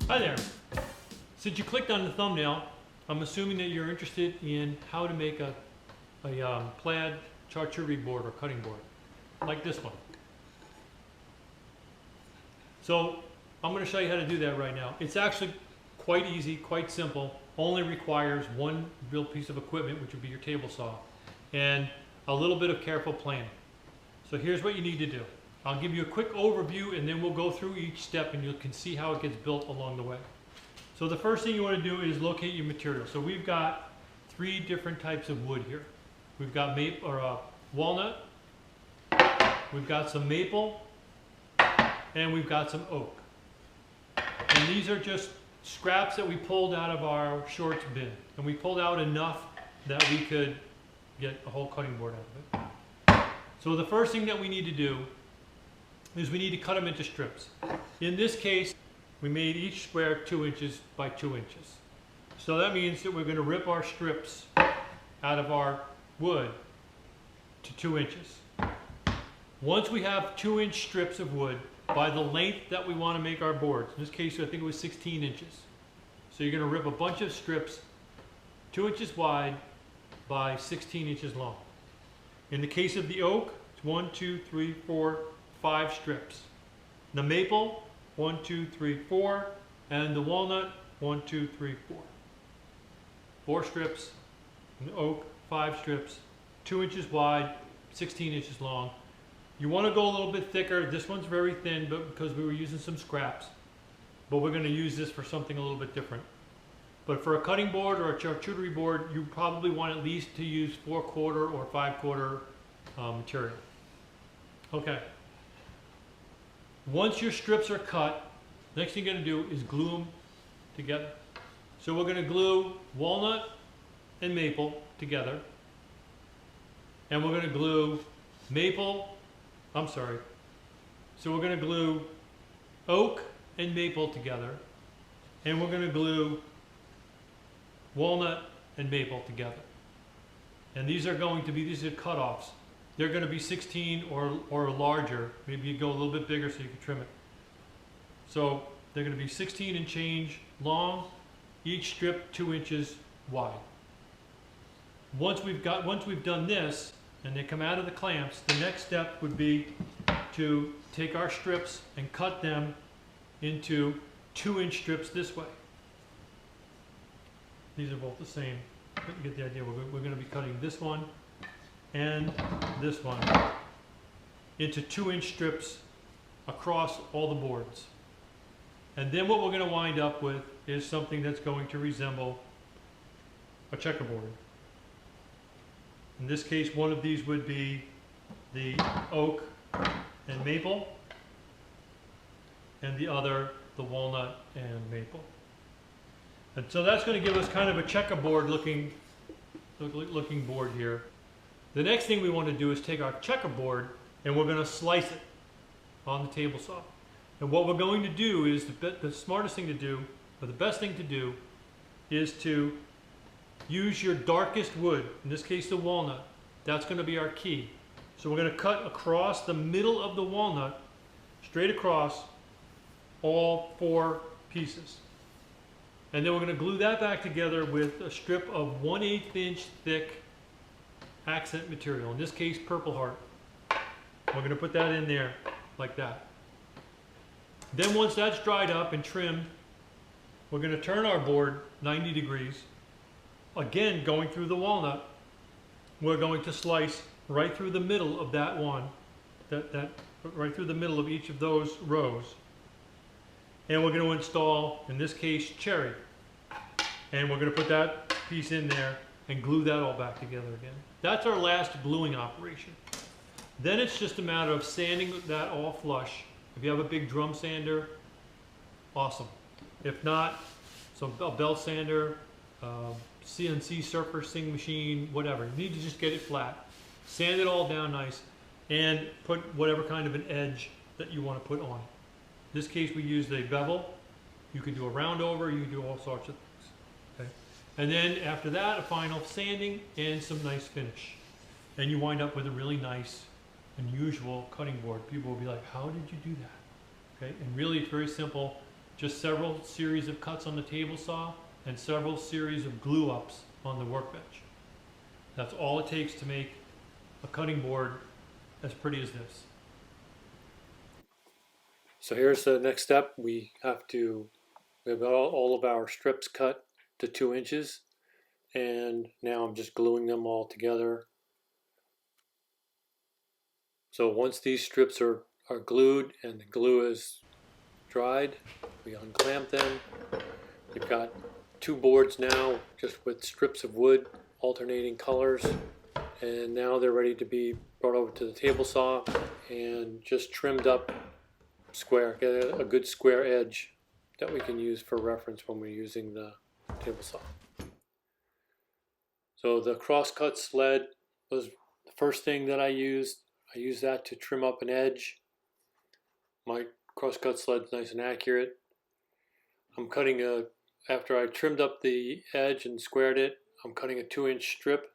Hi there. Since you clicked on the thumbnail, I'm assuming that you're interested in how to make a plaid charcuterie board or cutting board, like this one. So I'm going to show you how to do that right now. It's actually quite easy, quite simple, only requires one real piece of equipment, which would be your table saw, and a little bit of careful planning. So here's what you need to do. I'll give you a quick overview and then we'll go through each step and you can see how it gets built along the way. So the first thing you want to do is locate your material. So we've got three different types of wood here. We've got walnut, we've got some maple, and we've got some oak. And these are just scraps that we pulled out of our shorts bin. And we pulled out enough that we could get a whole cutting board out of it. So the first thing that we need to do is we need to cut them into strips. In this case, we made each square 2 inches by 2 inches. So that means that we're going to rip our strips out of our wood to 2 inches. Once we have 2-inch strips of wood by the length that we want to make our boards, in this case I think it was 16 inches. So you're going to rip a bunch of strips 2 inches wide by 16 inches long. In the case of the oak, it's 1, 2, 3, 4, 5 strips. The maple, 1, 2, 3, 4, and the walnut, 1, 2, 3, 4. 4 strips. And the oak, 5 strips, 2 inches wide, 16 inches long. You want to go a little bit thicker. This one's very thin, but because we were using some scraps. But we're going to use this for something a little bit different. But for a cutting board or a charcuterie board, you probably want at least to use 4/4 or 5/4 material. Okay. Once your strips are cut, next thing you're going to do is glue them together. So we're going to glue walnut and maple together. And we're going to glue So we're going to glue oak and maple together. And we're going to glue walnut and maple together. And these are cutoffs. They're going to be 16 or larger. Maybe you go a little bit bigger so you can trim it. So they're going to be 16 and change long, each strip 2 inches wide. Once we've done this and they come out of the clamps, the next step would be to take our strips and cut them into 2-inch strips this way. These are both the same, but you get the idea. We're going to be cutting this one and this one into 2-inch strips across all the boards. And then what we're going to wind up with is something that's going to resemble a checkerboard. In this case, one of these would be the oak and maple, and the other the walnut and maple. And so that's going to give us kind of a checkerboard looking board here. The next thing we want to do is take our checkerboard and we're going to slice it on the table saw. And what we're going to do is, the smartest thing to do, or the best thing to do, is to use your darkest wood, in this case the walnut. That's going to be our key. So we're going to cut across the middle of the walnut, straight across all 4 pieces. And then we're going to glue that back together with a strip of 1/8 inch thick accent material, in this case Purple Heart. We're going to put that in there like that. Then once that's dried up and trimmed, we're going to turn our board 90 degrees. Again, going through the walnut, we're going to slice right through the middle of that one, right through the middle of each of those rows. And we're going to install, in this case, cherry. And we're going to put that piece in there and glue that all back together again. That's our last gluing operation. Then it's just a matter of sanding that all flush. If you have a big drum sander, awesome. If not, a belt sander, CNC surfacing machine, whatever. You need to just get it flat. Sand it all down nice and put whatever kind of an edge that you want to put on it. In this case, we used a bevel. You can do a round over, you can do all sorts of things. Okay? And then after that, a final sanding and some nice finish. And you wind up with a really nice, unusual cutting board. People will be like, how did you do that? Okay? And really, it's very simple. just several series of cuts on the table saw and several series of glue ups on the workbench. That's all it takes to make a cutting board as pretty as this. So here's the next step. We have all of our strips cut to 2 inches, and now I'm just gluing them all together. So once these strips are glued and the glue is dried, we unclamp them. We've got 2 boards now just with strips of wood alternating colors, and now they're ready to be brought over to the table saw and just trimmed up square, get a good square edge that we can use for reference when we're using the table saw. So the crosscut sled was the first thing that I used. I used that to trim up an edge. My crosscut sled's nice and accurate. I'm cutting after I trimmed up the edge and squared it, I'm cutting a 2-inch strip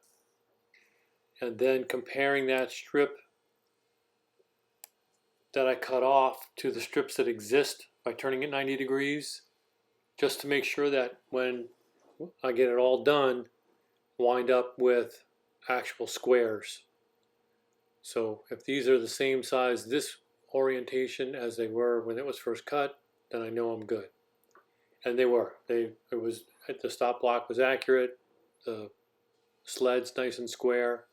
and then comparing that strip that I cut off to the strips that exist by turning it 90 degrees, just to make sure that when I get it all done, wind up with actual squares. So if these are the same size, this orientation as they were when it was first cut, then I know I'm good. And they were. The stop block was accurate. The sled's nice and square.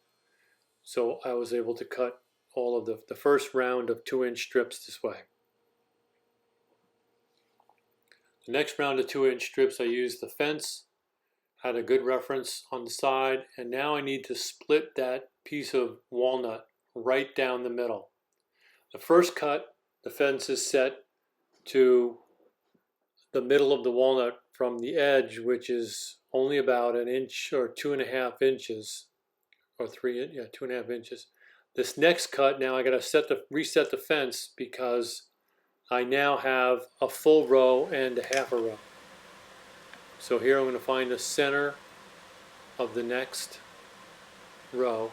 So I was able to cut all of the first round of 2-inch strips this way. The next round of 2-inch strips, I used the fence, had a good reference on the side, and now I need to split that piece of walnut right down the middle. The first cut, the fence is set to the middle of the walnut from the edge, which is only about 1 inch or 2.5 inches, or 2.5 inches. This next cut, now I got to reset the fence because I now have a full row and a half a row. So here I'm going to find the center of the next row,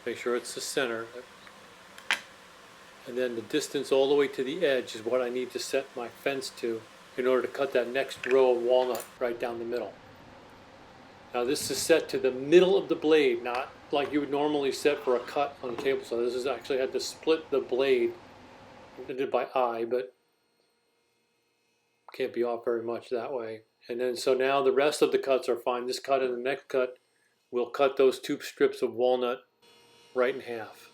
make sure it's the center, and then the distance all the way to the edge is what I need to set my fence to in order to cut that next row of walnut right down the middle. Now this is set to the middle of the blade, not like you would normally set for a cut on a table saw. This is actually had to split the blade. I did it by eye, but can't be off very much that way. And then so now the rest of the cuts are fine. This cut and the next cut will cut those 2 strips of walnut right in half.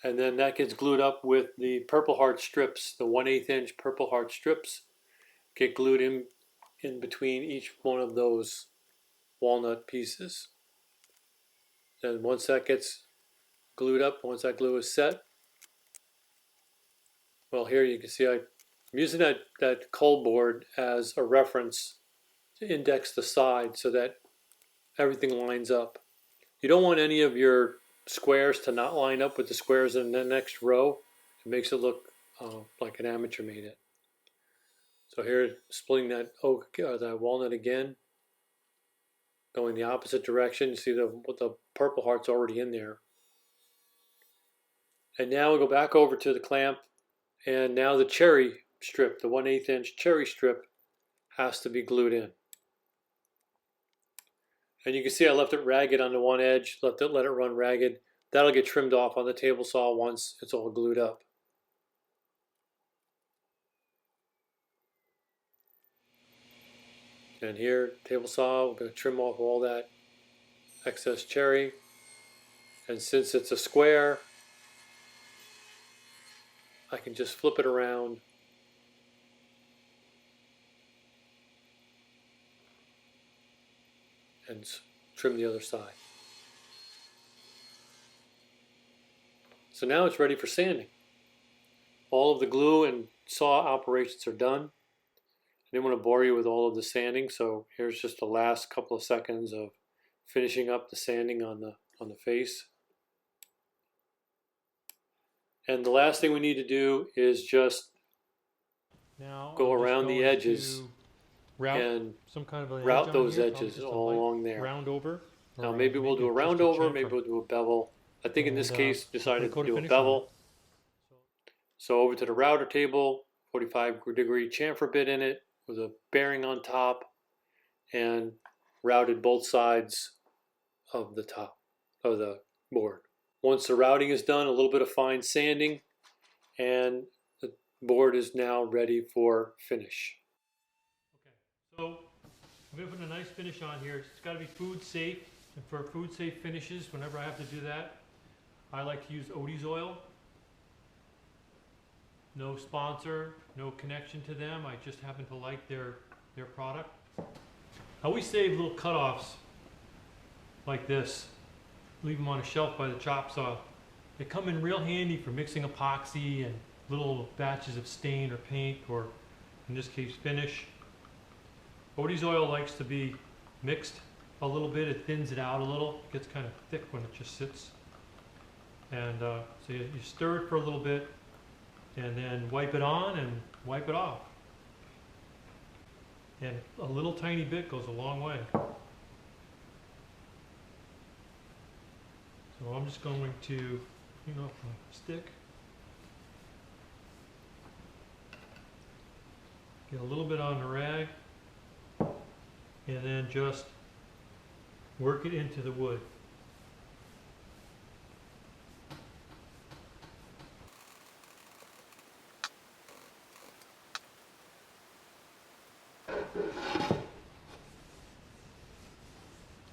And then that gets glued up with the Purple Heart strips, the 1/8 inch Purple Heart strips get glued in between each one of those walnut pieces. And once that gets glued up, once that glue is set, well, here you can see I'm using that cold board as a reference to index the side so that everything lines up. You don't want any of your squares to not line up with the squares in the next row. It makes it look like an amateur made it. So here, splitting that that walnut again, going the opposite direction. You see the Purple Heart's already in there. And now we go back over to the clamp, and now the cherry strip, the 1/8 inch cherry strip, has to be glued in. And you can see I left it ragged on the one edge, let it run ragged. That'll get trimmed off on the table saw once it's all glued up. And here, table saw, we're going to trim off all that excess cherry. And since it's a square, I can just flip it around and trim the other side. So now it's ready for sanding. All of the glue and saw operations are done. I didn't want to bore you with all of the sanding, so here's just the last couple of seconds of finishing up the sanding on the face. And the last thing we need to do is just go around the edges and some kind of route route those here. edges all along there. Round over Now or maybe we'll make do a it just round over, chamfer. maybe we'll do a bevel. I think in this And, case put a decided to coat of do a finish on it. bevel. So over to the router table, 45-degree chamfer bit in it with a bearing on top, and routed both sides of the top of the board. Once the routing is done, a little bit of fine sanding, and the board is now ready for finish. Okay, so I'm going to put a nice finish on here. It's got to be food safe, and for food safe finishes, whenever I have to do that, I like to use Odie's oil. No sponsor, no connection to them. I just happen to like their product. I always save little cutoffs like this. Leave them on a shelf by the chop saw. They come in real handy for mixing epoxy and little batches of stain or paint, or in this case finish. Odie's oil likes to be mixed a little bit. It thins it out a little. It gets kind of thick when it just sits. And so you stir it for a little bit, and then wipe it on and wipe it off. And a little tiny bit goes a long way. So I'm just going to clean off my stick. Get a little bit on the rag, and then just work it into the wood.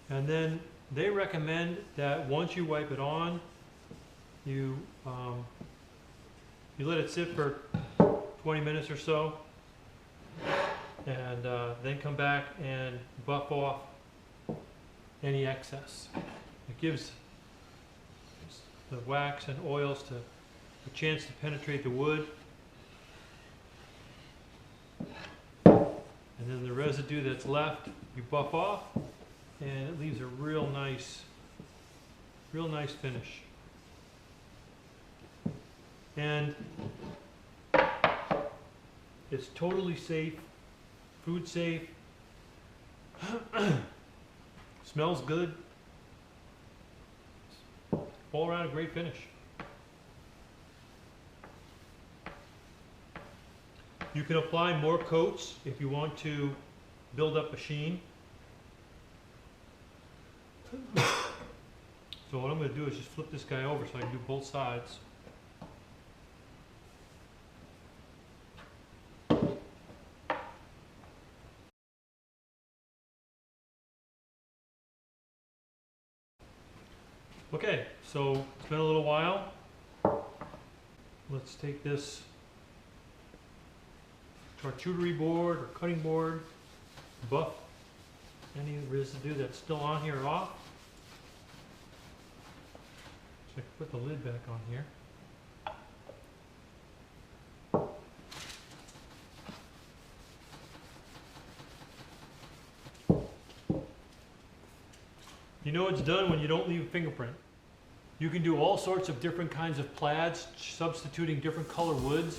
And then they recommend that once you wipe it on, you let it sit for 20 minutes or so, and then come back and buff off any excess. It gives the wax and oils a chance to penetrate the wood, and then the residue that's left you buff off, and it leaves a real nice finish. And it's totally safe, food safe, smells good, all around a great finish. You can apply more coats if you want to build up a sheen. So what I'm going to do is just flip this guy over so I can do both sides. Okay, so it's been a little while. Let's take this charcuterie board or cutting board, buff any residue that's still on here off. So I can put the lid back on here. You know it's done when you don't leave a fingerprint. You can do all sorts of different kinds of plaids, substituting different color woods.